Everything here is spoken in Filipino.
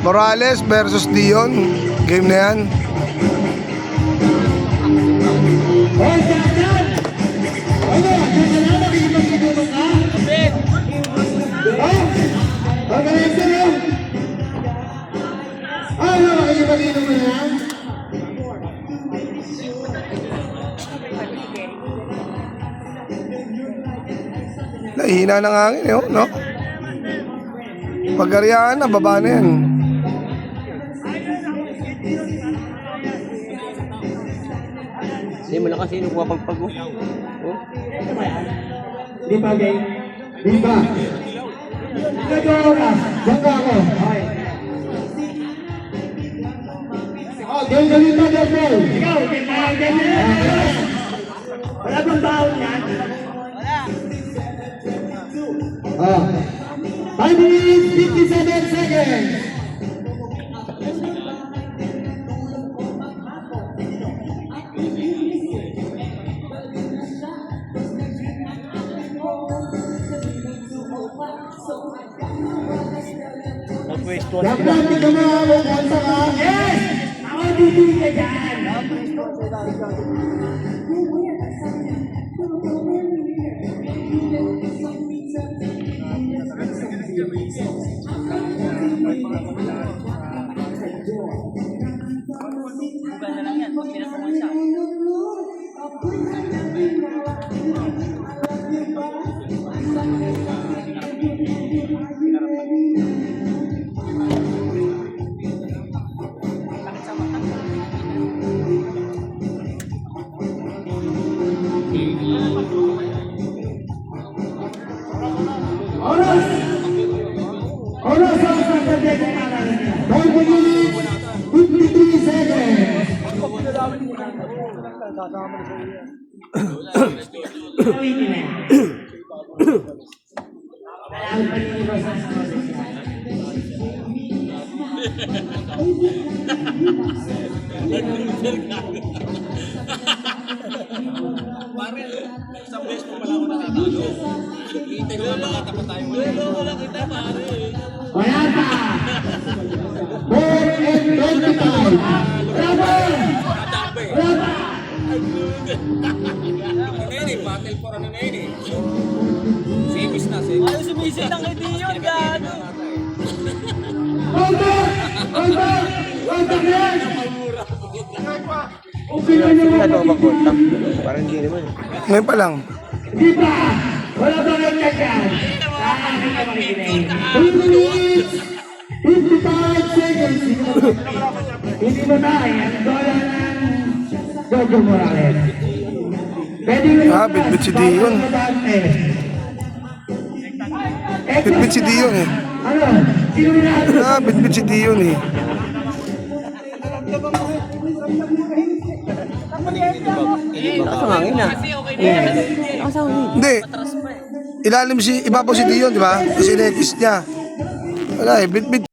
Morales versus Dion. Game na yan. Nahihina ng hangin eh, oh, no? Pag-aryaan na, baba na yan. Hindi mo lang kasi nagpapagpag mo. Oh. Di ba, gay? Di ba? Nagawa ka. Diyan ka ako. Okay. Oh, galing na, Devil. Ikaw, Devil. Wala bang baon yan? Oh. 5 minutes, 57 seconds. Dapat ka mga kansa ka? Yes! Ako bibili ka dyan! Bukan na lang yan, pag pinatungan siya. Oras! Oras ang sasabay ko na lang. 20 minutes, 53 seconds. Gawin na yan. Alam pa niyo ba sa Pare, isang beses pa pala ako nakatalo. Hintay ko lang makatapat tayo mo. Lolo ko lang kita, pare. Wala pa! 4 and 25! Bravo! Wala pa! Ano battle for ano na yun eh. Semis na, semis. Ayaw sumisid lang kay Dion, gano. Hold back! Hold back! Hold back yan! Okay na naman. Parang hindi naman. Ngayon pa lang. Di ba? Wala ba ng kagyan? Akin na makikinig. 3 minutes, 55 seconds. Hindi mo na yan. Dola ng Jojo Morales. Pwede mo Bitbit si Dion. Bitbit si Dion eh. Ano? Sino na? Bitbit si Dion eh. Lakas ang hangin na. Lakas ang hangin. Hindi. Ilalim si, ibabaw si Dion, di ba? Kasi next niya. Wala eh, bitbit.